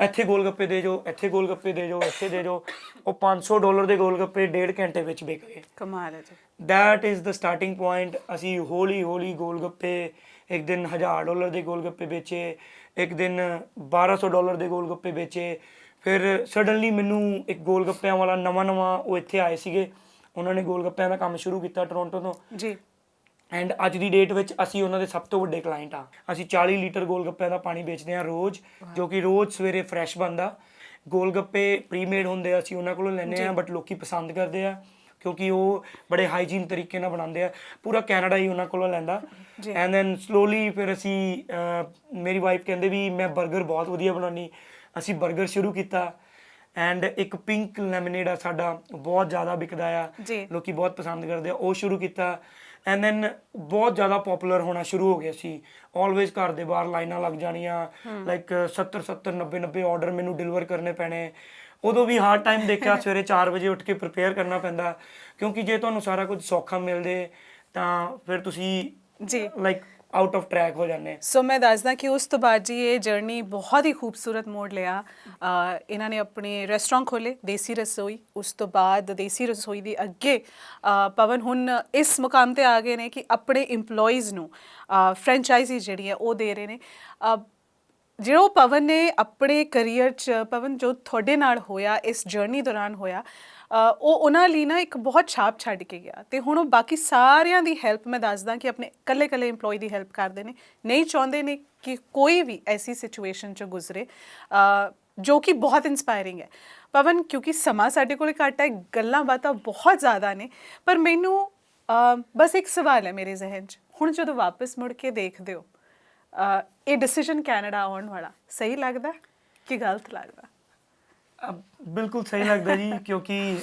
ਇੱਥੇ ਗੋਲ ਗੱਪੇ ਦੇ ਜੋ, ਇੱਥੇ ਗੋਲ ਗੱਪੇ ਦੇ ਜੋ, ਇੱਥੇ ਦੇ ਜੋ। ਉਹ $500 ਦੇ ਗੋਲ ਗੱਪੇ 1.5 ਘੰਟੇ ਵਿੱਚ ਵਿਕ ਗਏ। ਕਮਾਲ ਹੈ ਜੀ। That is the starting point. ਅਸੀਂ ਹੌਲੀ ਹੌਲੀ ਗੋਲ ਗੱਪੇ, ਇੱਕ ਦਿਨ $1000 ਦੇ ਗੋਲ ਗੱਪੇ ਵੇਚੇ, ਇੱਕ ਦਿਨ $1200 ਦੇ ਗੋਲ ਗੱਪੇ ਵੇਚੇ। ਫਿਰ ਸਡਨਲੀ ਮੈਨੂੰ ਇੱਕ ਗੋਲ ਗੱਪਿਆਂ ਵਾਲਾ ਨਵਾਂ ਉਹ ਇੱਥੇ ਆਏ ਸੀਗੇ, ਉਹਨਾਂ ਨੇ ਗੋਲ ਗੱਪਿਆਂ ਦਾ ਕੰਮ ਸ਼ੁਰੂ ਕੀਤਾ ਟੋਰਾਂਟੋ ਤੋਂ ਜੀ। ਐਂਡ ਅੱਜ ਦੀ ਡੇਟ ਵਿੱਚ ਅਸੀਂ ਉਹਨਾਂ ਦੇ ਸਭ ਤੋਂ ਵੱਡੇ ਕਲਾਇੰਟ ਆ। ਅਸੀਂ 40 ਲੀਟਰ ਗੋਲ ਗੱਪਿਆਂ ਦਾ ਪਾਣੀ ਵੇਚਦੇ ਹਾਂ ਰੋਜ਼, ਜੋ ਕਿ ਰੋਜ਼ ਸਵੇਰੇ ਫਰੈਸ਼ ਬਣਦਾ। ਗੋਲ ਗੱਪੇ ਪ੍ਰੀਮੇਡ ਹੁੰਦੇ ਆ, ਅਸੀਂ ਉਹਨਾਂ ਕੋਲੋਂ ਲੈਂਦੇ ਆ, ਬਟ ਲੋਕੀ ਪਸੰਦ ਕਰਦੇ ਆ ਕਿਉਂਕਿ ਉਹ ਬੜੇ ਹਾਈਜੀਨ ਤਰੀਕੇ ਨਾਲ ਬਣਾਉਂਦੇ ਆ। ਪੂਰਾ ਕੈਨੇਡਾ ਹੀ ਉਹਨਾਂ ਕੋਲੋਂ ਲੈਂਦਾ। ਐਂਡ ਦੈਨ ਸਲੋਲੀ ਫਿਰ ਅਸੀਂ, ਮੇਰੀ ਵਾਈਫ ਕਹਿੰਦੇ ਵੀ ਮੈਂ 버ਗਰ ਬਹੁਤ ਵਧੀਆ ਬਣਾਉਣੀ, ਅਸੀਂ 버ਗਰ ਸ਼ੁਰੂ ਕੀਤਾ। ਐਂਡ ਇੱਕ ਪਿੰਕ ਲੈਮਨੇਡ ਆ ਸਾਡਾ, ਬਹੁਤ ਜ਼ਿਆਦਾ ਵਿਕਦਾ ਆ, ਲੋਕੀ ਬਹੁਤ ਪਸੰਦ ਕਰਦੇ ਆ, ਉਹ ਸ਼ੁਰੂ ਕੀਤਾ। ਐਂਡ ਦੈਨ ਬਹੁਤ ਜ਼ਿਆਦਾ ਪਪੂਲਰ ਹੋਣਾ ਸ਼ੁਰੂ ਹੋ ਗਿਆ ਸੀ। ਆਲਵੇਜ਼ ਘਰ ਦੇ ਬਾਹਰ ਲਾਈਨਾਂ ਲੱਗ ਜਾਣੀਆਂ, ਲਾਈਕ 70 90 ਆਰਡਰ ਮੈਨੂੰ ਡਿਲੀਵਰ ਕਰਨੇ ਪੈਣੇ। ਉਦੋਂ ਵੀ ਹਾਰਡ ਟਾਈਮ ਦੇਖਿਆ, ਸਵੇਰੇ 4 ਵਜੇ ਉੱਠ ਕੇ ਪ੍ਰਿਪੇਅਰ ਕਰਨਾ ਪੈਂਦਾ, ਕਿਉਂਕਿ ਜੇ ਤੁਹਾਨੂੰ ਸਾਰਾ ਕੁਝ ਸੌਖਾ ਮਿਲ ਜੇ ਤਾਂ ਫਿਰ ਤੁਸੀਂ ਜੀ ਲਾਈਕ ਆਊਟ ਆਫ ਟਰੈਕ ਹੋ ਜਾਂਦੇ। ਸੋ ਮੈਂ ਦੱਸਦਾ ਕਿ ਉਸ ਤੋਂ ਬਾਅਦ ਜੀ ਇਹ ਜਰਨੀ ਬਹੁਤ ਹੀ ਖੂਬਸੂਰਤ ਮੋੜ ਲਿਆ। ਇਹਨਾਂ ਨੇ ਆਪਣੇ ਰੈਸਟੋਰੈਂਟ ਖੋਲੇ, ਦੇਸੀ ਰਸੋਈ। ਉਸ ਤੋਂ ਬਾਅਦ ਦੇਸੀ ਰਸੋਈ ਦੇ ਅੱਗੇ ਪਵਨ ਹੁਣ ਇਸ ਮੁਕਾਮ ਤੇ ਆ ਗਏ ਨੇ ਕਿ ਆਪਣੇ EMPLOYEES ਨੂੰ ਫਰੈਂਚਾਈਜ਼ੀ ਜਿਹੜੀ ਹੈ ਉਹ ਦੇ ਰਹੇ ਨੇ। ਜਿਹੜਾ ਪਵਨ ਨੇ ਆਪਣੇ ਕਰੀਅਰ 'ਚ, ਪਵਨ ਜੋ ਤੁਹਾਡੇ ਨਾਲ ਹੋਇਆ ਇਸ ਜਰਨੀ ਦੌਰਾਨ ਹੋਇਆ, ਉਹ ਉਹਨਾਂ ਲਈ ਨਾ ਇੱਕ ਬਹੁਤ ਛਾਪ ਛੱਡ ਕੇ ਗਿਆ। ਤੇ ਹੁਣ ਉਹ ਬਾਕੀ ਸਾਰਿਆਂ ਦੀ ਹੈਲਪ, ਮੈਂ ਦੱਸਦਾ ਕਿ ਆਪਣੇ ਇਕੱਲੇ EMPLOYE ਦੀ ਹੈਲਪ ਕਰਦੇ ਨੇ, ਨਹੀਂ ਚਾਹੁੰਦੇ ਨੇ ਕਿ ਕੋਈ ਵੀ ਐਸੀ ਸਿਚੁਏਸ਼ਨ 'ਚ ਗੁਜ਼ਰੇ, ਜੋ ਕਿ ਬਹੁਤ ਇੰਸਪਾਇਰਿੰਗ ਹੈ। ਪਵਨ, ਕਿਉਂਕਿ ਸਮਾਂ ਸਾਡੇ ਕੋਲ ਘੱਟ ਹੈ, ਗੱਲਾਂ ਬਾਤਾਂ ਬਹੁਤ ਜ਼ਿਆਦਾ ਨੇ, ਪਰ ਮੈਨੂੰ ਬਸ ਇੱਕ ਸਵਾਲ ਹੈ ਮੇਰੇ ਜ਼ਿਹਨ 'ਚ। ਹੁਣ ਜਦੋਂ ਵਾਪਸ ਮੁੜ ਕੇ ਦੇਖਦੇ ਹੋ ਇਹ ਡਿਸੀਜਨ ਕੈਨੇਡਾ ਆਉਣ ਵਾਲਾ, ਸਹੀ ਲੱਗਦਾ ਕਿ ਗਲਤ ਲੱਗਦਾ? ਬਿਲਕੁਲ ਸਹੀ ਲੱਗਦਾ ਜੀ, ਕਿਉਂਕਿ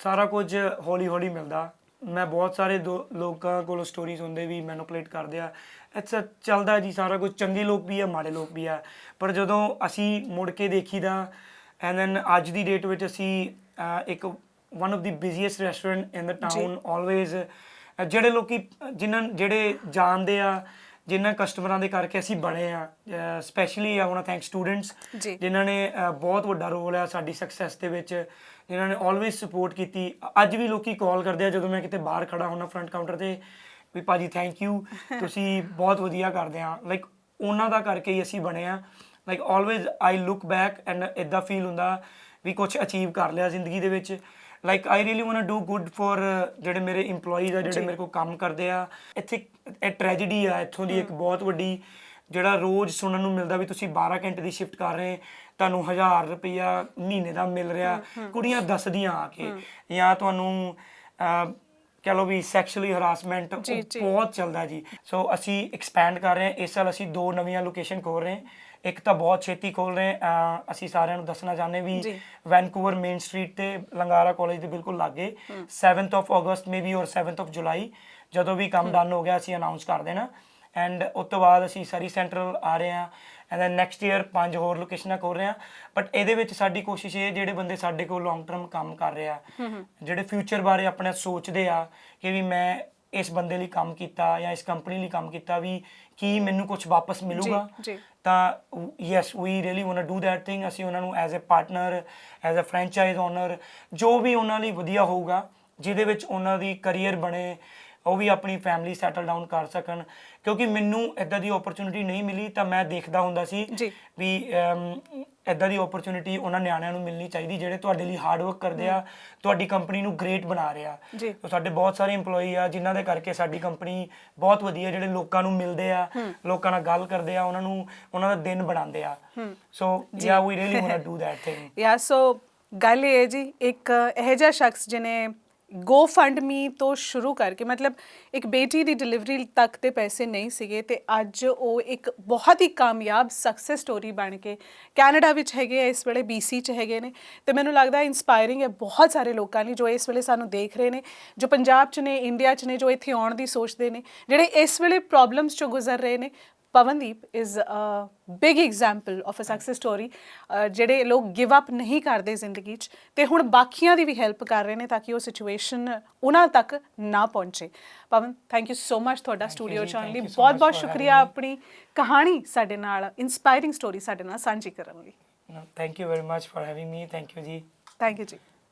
ਸਾਰਾ ਕੁਝ ਹੌਲੀ ਹੌਲੀ ਮਿਲਦਾ। ਮੈਂ ਬਹੁਤ ਸਾਰੇ ਲੋਕਾਂ ਕੋਲੋਂ ਸਟੋਰੀ ਸੁਣਦੇ ਵੀ ਮੈਨੂਪਲੇਟ ਕਰਦੇ ਆ, ਅੱਛਾ ਚੱਲਦਾ ਜੀ ਸਾਰਾ ਕੁਝ, ਚੰਗੇ ਲੋਕ ਵੀ ਆ, ਮਾੜੇ ਲੋਕ ਵੀ ਆ। ਪਰ ਜਦੋਂ ਅਸੀਂ ਮੁੜ ਕੇ ਦੇਖੀਦਾ, ਐਂਡ ਦੈਨ ਅੱਜ ਦੀ ਡੇਟ ਵਿੱਚ ਅਸੀਂ ਇੱਕ one of the busiest restaurant in the town always, ਜਿਹੜੇ ਲੋਕੀ ਜਿਹੜੇ ਜਾਣਦੇ ਆ, ਜਿਨ੍ਹਾਂ ਕਸਟਮਰਾਂ ਦੇ ਕਰਕੇ ਅਸੀਂ ਬਣੇ ਆ। Specially I want thank students, ਜਿਨ੍ਹਾਂ ਨੇ ਬਹੁਤ ਵੱਡਾ ਰੋਲ ਆ ਸਾਡੀ ਸਕਸੈਸ ਦੇ ਵਿੱਚ, ਜਿਨ੍ਹਾਂ ਨੇ ਆਲਵੇਜ਼ ਸਪੋਰਟ ਕੀਤੀ। ਅੱਜ ਵੀ ਲੋਕੀ ਕਾਲ ਕਰਦੇ ਆ ਜਦੋਂ ਮੈਂ ਕਿਤੇ ਬਾਹਰ ਖੜਾ ਹੁੰਦਾ ਫਰੰਟ ਕਾਊਂਟਰ ਤੇ, ਵੀ ਭਾਜੀ ਥੈਂਕ ਯੂ, ਤੁਸੀਂ ਬਹੁਤ ਵਧੀਆ ਕਰਦੇ ਆ। ਲਾਈਕ ਉਹਨਾਂ ਦਾ ਕਰਕੇ ਹੀ ਅਸੀਂ ਬਣੇ ਆ। Like always I look back and ਇੱਦਾਂ ਫੀਲ ਹੁੰਦਾ ਵੀ ਕੁਝ ਅਚੀਵ ਕਰ ਲਿਆ ਜ਼ਿੰਦਗੀ ਦੇ ਵਿੱਚ। Like I really want to do good for ਜਿਹੜੇ ਮੇਰੇ EMPLOYEES ਆ, ਜਿਹੜੇ ਮੇਰੇ ਕੋਲ ਕੰਮ ਕਰਦੇ ਆ। ਇੱਥੇ ਇਹ ਟ੍ਰੈਜੇਡੀ ਆ ਇੱਥੋਂ ਦੀ ਇੱਕ ਬਹੁਤ ਵੱਡੀ, ਜਿਹੜਾ ਰੋਜ਼ ਸੁਣਨ ਨੂੰ ਮਿਲਦਾ ਵੀ ਤੁਸੀਂ 12 ਘੰਟੇ ਦੀ ਸ਼ਿਫਟ ਕਰ ਰਹੇ, ਤੁਹਾਨੂੰ $1000 ਰੁਪਈਆ ਮਹੀਨੇ ਦਾ ਮਿਲ ਰਿਹਾ। ਕੁੜੀਆਂ ਦੱਸਦੀਆਂ ਆ ਕੇ, ਜਾਂ ਤੁਹਾਨੂੰ ਕਹਿ ਲਓ ਵੀ ਸੈਕਸ਼ੂਅਲੀ ਹਰਾਸਮੈਂਟ ਬਹੁਤ ਚੱਲਦਾ ਜੀ। ਸੋ ਅਸੀਂ ਐਕਸਪੈਂਡ ਕਰ ਰਹੇ ਹਾਂ। ਇਸ ਸਾਲ ਅਸੀਂ 2 ਨਵੀਆਂ ਲੋਕੇਸ਼ਨ ਖੋਲ ਰਹੇ ਹਾਂ, ਇੱਕ ਤਾਂ ਬਹੁਤ ਛੇਤੀ ਖੋਲ ਰਹੇ। ਅਸੀਂ ਸਾਰਿਆਂ ਨੂੰ ਦੱਸਣਾ ਚਾਹੁੰਦੇ ਵੀ ਵੈਨਕੂਵਰ ਮੇਨ ਸਟਰੀਟ ਤੇ ਲੰਗਾਰਾ ਕਾਲਜ ਦੇ ਬਿਲਕੁਲ ਲਾਗੇ 7th of August may be ਔਰ 7th of July, ਜਦੋਂ ਵੀ ਕੰਮ ਡਨ ਹੋ ਗਿਆ ਅਸੀਂ ਅਨਾਉਂਸ ਕਰ ਦੇਣਾ। ਐਂਡ ਉਸ ਤੋਂ ਬਾਅਦ ਅਸੀਂ ਸਰੀ ਸੈਂਟਰਲ ਆ ਰਹੇ ਹਾਂ, ਐਂਡ ਦੈਨ ਨੈਕਸਟ ਈਅਰ 5 ਹੋਰ ਲੋਕੇਸ਼ਨਾਂ ਖੋਲ ਰਹੇ ਹਾਂ। ਬਟ ਇਹਦੇ ਵਿੱਚ ਸਾਡੀ ਕੋਸ਼ਿਸ਼ ਇਹ, ਜਿਹੜੇ ਬੰਦੇ ਸਾਡੇ ਕੋਲ ਲੌਂਗ ਟਰਮ ਕੰਮ ਕਰ ਰਹੇ ਆ, ਜਿਹੜੇ ਫਿਊਚਰ ਬਾਰੇ ਆਪਣਾ ਸੋਚਦੇ ਆ ਕਿ ਵੀ ਮੈਂ ਇਸ ਬੰਦੇ ਲਈ ਕੰਮ ਕੀਤਾ ਜਾਂ ਇਸ ਕੰਪਨੀ ਲਈ ਕੰਮ ਕੀਤਾ, ਵੀ ਕੀ ਮੈਨੂੰ ਕੁਝ ਵਾਪਸ ਮਿਲੂਗਾ, ਤਾਂ yes we really want to do that thing. ਅਸੀਂ ਉਹਨਾਂ ਨੂੰ as a partner, as a franchise owner, ਜੋ ਵੀ ਉਹਨਾਂ ਲਈ ਵਧੀਆ ਹੋਊਗਾ, ਜਿਹਦੇ ਵਿੱਚ ਉਹਨਾਂ ਦੀ ਕਰੀਅਰ ਬਣੇ, ਉਹ ਵੀ ਆਪਣੀ ਫੈਮਿਲੀ ਸੈਟਲ ਡਾਊਨ ਕਰ ਸਕਣ। ਕਿਉਂਕਿ ਮੈਨੂੰ ਇੱਦਾਂ ਦੀ ਓਪਰਚੁਨਿਟੀ ਨਹੀਂ ਮਿਲੀ, ਤਾਂ ਮੈਂ ਦੇਖਦਾ ਹੁੰਦਾ ਸੀ ਵੀ ਇੱਦਾਂ ਦੀ ਓਪਰਚੁਨਿਟੀ ਉਹਨਾਂ ਨਿਆਣਿਆਂ ਨੂੰ ਮਿਲਣੀ ਚਾਹੀਦੀ, ਜਿਹੜੇ ਤੁਹਾਡੇ ਲਈ ਹਾਰਡ ਵਰਕ ਕਰਦੇ ਆ, ਤੁਹਾਡੀ ਕੰਪਨੀ ਨੂੰ ਗ੍ਰੇਟ ਬਣਾ ਰਹੇ ਆ। ਸਾਡੇ ਬਹੁਤ ਸਾਰੇ EMPLOYEE ਆ ਜਿਨ੍ਹਾਂ ਦੇ ਕਰਕੇ ਸਾਡੀ ਕੰਪਨੀ ਬਹੁਤ ਵਧੀਆ, ਜਿਹੜੇ ਲੋਕਾਂ ਨੂੰ ਮਿਲਦੇ ਆ, ਲੋਕਾਂ ਨਾਲ ਗੱਲ ਕਰਦੇ ਆ, ਉਹਨਾਂ ਦਾ ਦਿਨ ਬਣਾਉਂਦੇ ਆ। So yeah we really want to do that thing. Yeah so ਗੱਲ ਇਹ ਹੈ ਜੀ, ਇੱਕ ਇਹੋ ਜਿਹਾ ਸ਼ਖਸ ਜਿਹਨੇ GoFundMe ਤੋਂ ਸ਼ੁਰੂ ਕਰਕੇ, ਮਤਲਬ ਇੱਕ ਬੇਟੀ ਦੀ ਡਿਲੀਵਰੀ ਤੱਕ ਦੇ ਪੈਸੇ ਨਹੀਂ ਸੀਗੇ, ਤੇ ਅੱਜ ਉਹ ਇੱਕ ਬਹੁਤ ਹੀ ਕਾਮਯਾਬ ਸਕਸੈਸ ਸਟੋਰੀ ਬਣ ਕੇ ਕੈਨੇਡਾ ਵਿੱਚ ਹੈਗੇ ਆ, ਇਸ ਵੇਲੇ BC 'ਚ ਹੈਗੇ ਨੇ। ਤੇ ਮੈਨੂੰ ਲੱਗਦਾ ਇੰਸਪਾਇਰਿੰਗ ਹੈ ਬਹੁਤ ਸਾਰੇ ਲੋਕਾਂ ਲਈ, ਜੋ ਇਸ ਵੇਲੇ ਸਾਨੂੰ ਦੇਖ ਰਹੇ ਨੇ, ਜੋ ਪੰਜਾਬ 'ਚ ਨੇ, ਇੰਡੀਆ 'ਚ ਨੇ, ਜੋ ਇੱਥੇ ਆਉਣ ਦੀ ਸੋਚਦੇ ਨੇ, ਜਿਹੜੇ ਇਸ ਵੇਲੇ ਪ੍ਰੋਬਲਮਸ 'ਚੋਂ ਗੁਜ਼ਰ ਰਹੇ ਨੇ। Pavandeep is a big example of a success story. ਜਿਹੜੇ ਲੋਕ ਗਿਵ ਅਪ ਨਹੀਂ ਕਰਦੇ ਜ਼ਿੰਦਗੀ 'ਚ ਤੇ ਹੁਣ ਬਾਕੀਆਂ ਦੀ ਵੀ ਹੈਲਪ ਕਰ ਰਹੇ ਨੇ ਤਾਂ ਕਿ ਉਹ ਸਿਚੁਏਸ਼ਨ ਉਹਨਾਂ ਤੱਕ ਨਾ ਪਹੁੰਚੇ। ਪਵਨ, ਥੈਂਕ ਯੂ ਸੋ ਮਚ ਤੁਹਾਡਾ ਸਟੂਡੀਓ 'ਚ ਆਉਣ ਲਈ। ਬਹੁਤ ਬਹੁਤ ਸ਼ੁਕਰੀਆ ਆਪਣੀ ਕਹਾਣੀ ਸਾਡੇ ਨਾਲ, ਇੰਸਪਾਇਰਿੰਗ ਸਟੋਰੀ ਸਾਡੇ ਨਾਲ ਸਾਂਝੀ ਕਰਨ ਲਈ। Thank you very much for having me. Thank you ਜੀ। ਥੈਂਕ ਯੂ ਜੀ।